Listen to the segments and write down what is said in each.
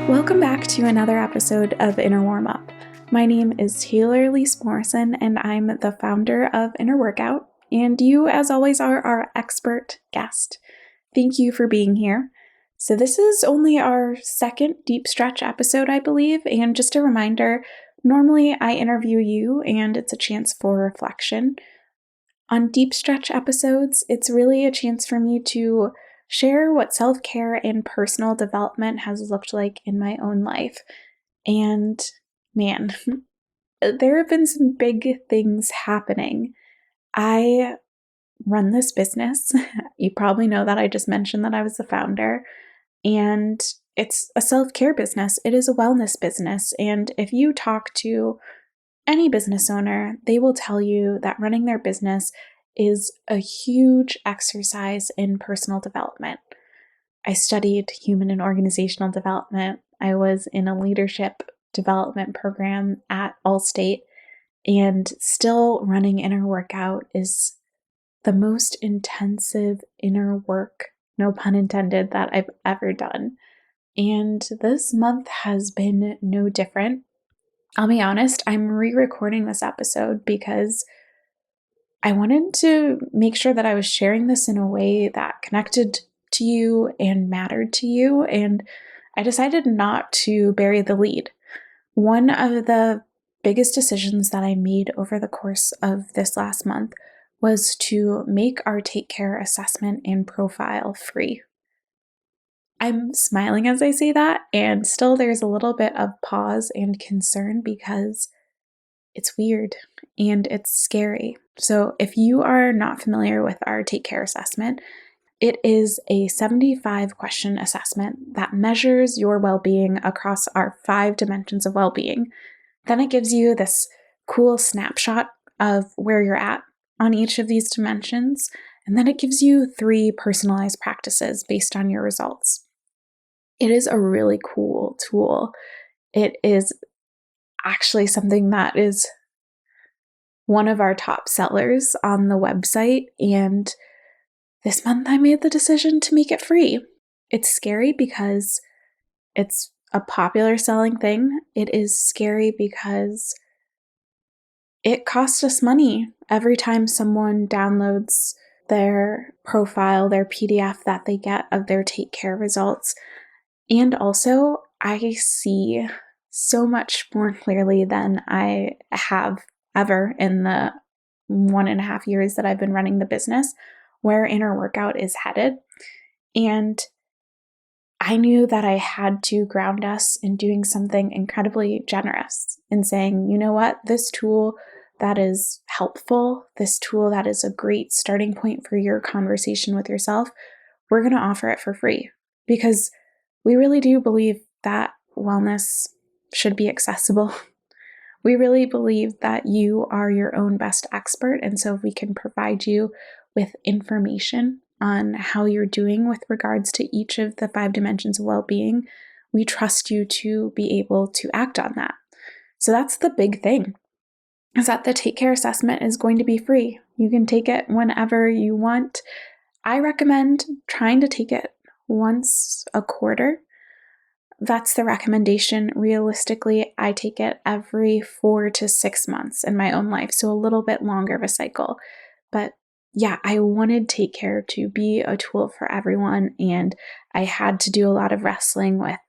Welcome back to another episode of Inner Warmup. My name is Taylor Elise Morrison, and I'm the founder of Inner Workout, and you, as always, are our expert guest. Thank you for being here. So this is only our second deep stretch episode, I believe, and just a reminder, normally I interview you, and it's a chance for reflection. On deep stretch episodes, it's really a chance for me to share what self-care and personal development has looked like in my own life. And man, there have been some big things happening. I run this business. You probably know that I just mentioned that I was the founder. And it's a self-care business. It is a wellness business. And if you talk to any business owner, they will tell you that running their business is a huge exercise in personal development. I studied human and organizational development. I was in a leadership development program at Allstate, and still running Inner Workout is the most intensive inner work, no pun intended, that I've ever done. And this month has been no different. I'll be honest, I'm re-recording this episode because I wanted to make sure that I was sharing this in a way that connected to you and mattered to you, and I decided not to bury the lead. One of the biggest decisions that I made over the course of this last month was to make our Take Care assessment and profile free. I'm smiling as I say that, and still there's a little bit of pause and concern because it's weird and it's scary. So if you are not familiar with our Take Care assessment, it is a 75 question assessment that measures your well-being across our 5 dimensions of well-being. Then it gives you this cool snapshot of where you're at on each of these dimensions. And then it gives you 3 personalized practices based on your results. It is a really cool tool. It is actually something that is one of our top sellers on the website, and this month I made the decision to make it free. It's scary because it's a popular selling thing. It is scary because it costs us money every time someone downloads their profile, their PDF that they get of their Take Care results. And also, I see so much more clearly than I have ever in the 1.5 years that I've been running the business where Inner Workout is headed. And I knew that I had to ground us in doing something incredibly generous in saying, you know what, this tool that is helpful, this tool that is a great starting point for your conversation with yourself, we're going to offer it for free because we really do believe that wellness should be accessible. We really believe that you are your own best expert, and so if we can provide you with information on how you're doing with regards to each of the 5 dimensions of well-being, we trust you to be able to act on that. So that's the big thing, is that the Take Care assessment is going to be free. You can take it whenever you want. I recommend trying to take it once a quarter. That's the recommendation. Realistically, I take it every 4 to 6 months in my own life, so a little bit longer of a cycle. But yeah, I wanted Take Care to be a tool for everyone, and I had to do a lot of wrestling with,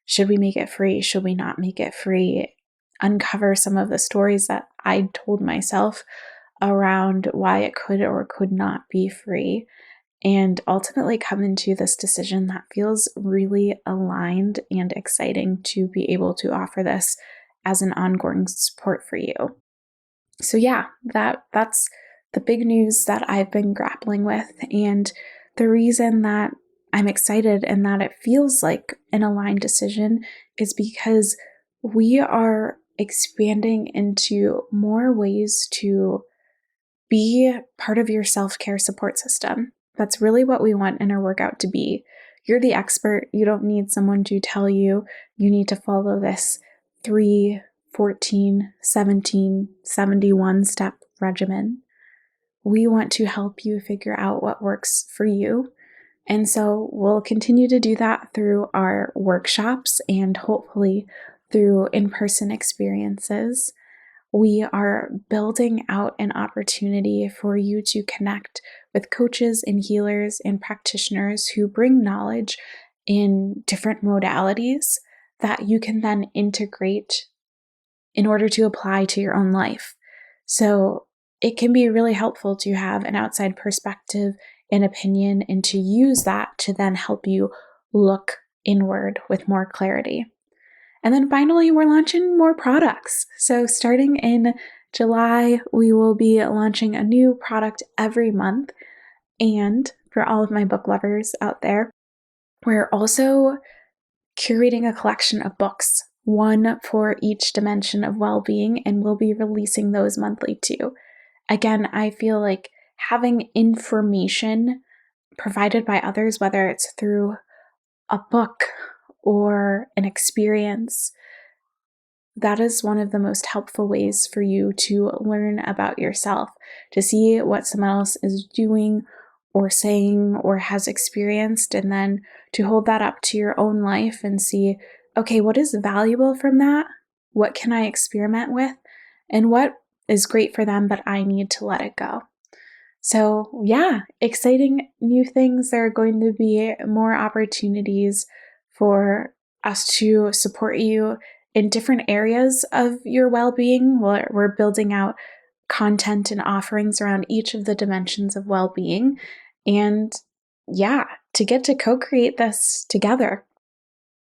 should we make it free? Should we not make it free? Uncover some of the stories that I told myself around why it could or could not be free, and ultimately come into this decision that feels really aligned and exciting to be able to offer this as an ongoing support for you. So yeah, that's the big news that I've been grappling with, and the reason that I'm excited and that it feels like an aligned decision is because we are expanding into more ways to be part of your self-care support system. That's really what we want Inner Workout to be. You're the expert. You don't need someone to tell you you need to follow this 3, 14, 17, 71 step regimen. we want to help you figure out what works for you. And so we'll continue to do that through our workshops and hopefully through in-person experiences. We are building out an opportunity for you to connect with coaches and healers and practitioners who bring knowledge in different modalities that you can then integrate in order to apply to your own life. So it can be really helpful to have an outside perspective and opinion and to use that to then help you look inward with more clarity. And then finally, we're launching more products. So starting in July, we will be launching a new product every month. And for all of my book lovers out there, we're also curating a collection of books, one for each dimension of well-being, and we'll be releasing those monthly too. Again, I feel like having information provided by others, whether it's through a book or an experience, that is one of the most helpful ways for you to learn about yourself, to see what someone else is doing or saying or has experienced, and then to hold that up to your own life and see, okay, what is valuable from that? What can I experiment with? And what is great for them, but I need to let it go. So yeah, exciting new things. There are going to be more opportunities for us to support you in different areas of your well-being. We're building out content and offerings around each of the dimensions of well-being. And yeah, to get to co-create this together.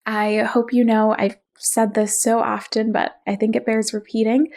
I hope you know I've said this so often, but I think it bears repeating.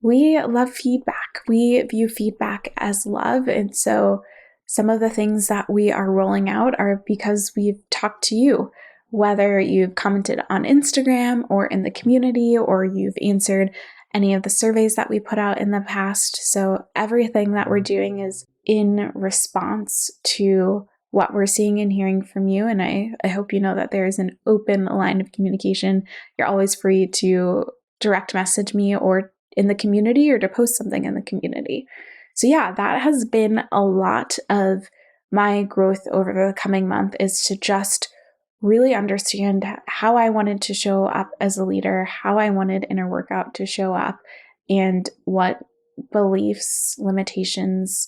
We love feedback. We view feedback as love. And so some of the things that we are rolling out are because we've talked to you, whether you've commented on Instagram or in the community, or you've answered any of the surveys that we put out in the past. So everything that we're doing is in response to what we're seeing and hearing from you. And I hope you know that there is an open line of communication. You're always free to direct message me or in the community or to post something in the community. So yeah, that has been a lot of my growth over the coming month, is to just really understand how I wanted to show up as a leader, how I wanted Inner Workout to show up, and what beliefs, limitations,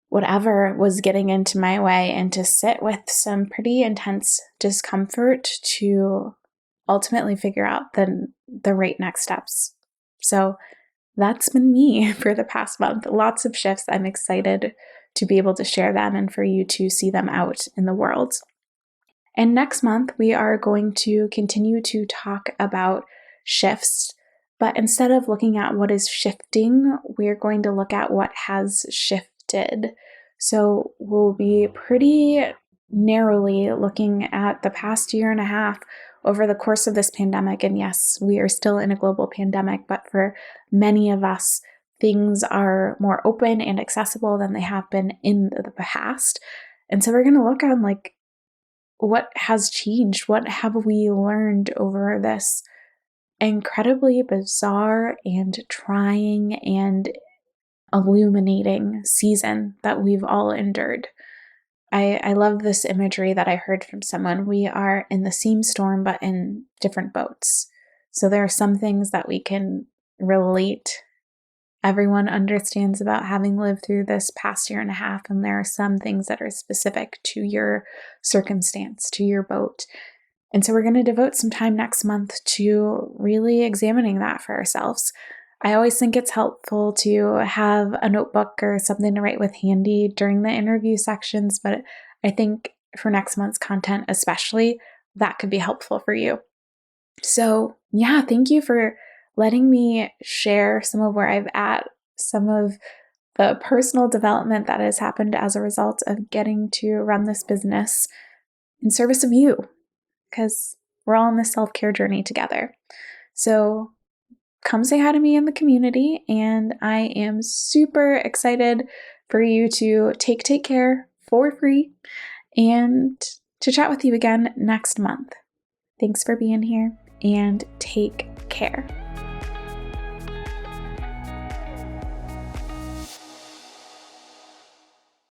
whatever was getting into my way, and to sit with some pretty intense discomfort to ultimately figure out the right next steps. So that's been me for the past month. Lots of shifts. I'm excited to be able to share them and for you to see them out in the world. And next month, we are going to continue to talk about shifts, but instead of looking at what is shifting, we're going to look at what has shifted. So we'll be pretty narrowly looking at the past year and a half over the course of this pandemic. And yes, we are still in a global pandemic, but for many of us, things are more open and accessible than they have been in the past. And so we're going to look on what has changed? What have we learned over this incredibly bizarre and trying and illuminating season that we've all endured? I love this imagery that I heard from someone. We are in the same storm, but in different boats. So there are some things that we can relate. Everyone understands about having lived through this past year and a half, and there are some things that are specific to your circumstance, to your boat. And so we're going to devote some time next month to really examining that for ourselves. I always think it's helpful to have a notebook or something to write with handy during the interview sections, but I think for next month's content especially, that could be helpful for you. So yeah, thank you for letting me share some of where I've at, some of the personal development that has happened as a result of getting to run this business in service of you, because we're all on this self-care journey together. So come say hi to me in the community, and I am super excited for you to take care for free and to chat with you again next month. Thanks for being here, and take care.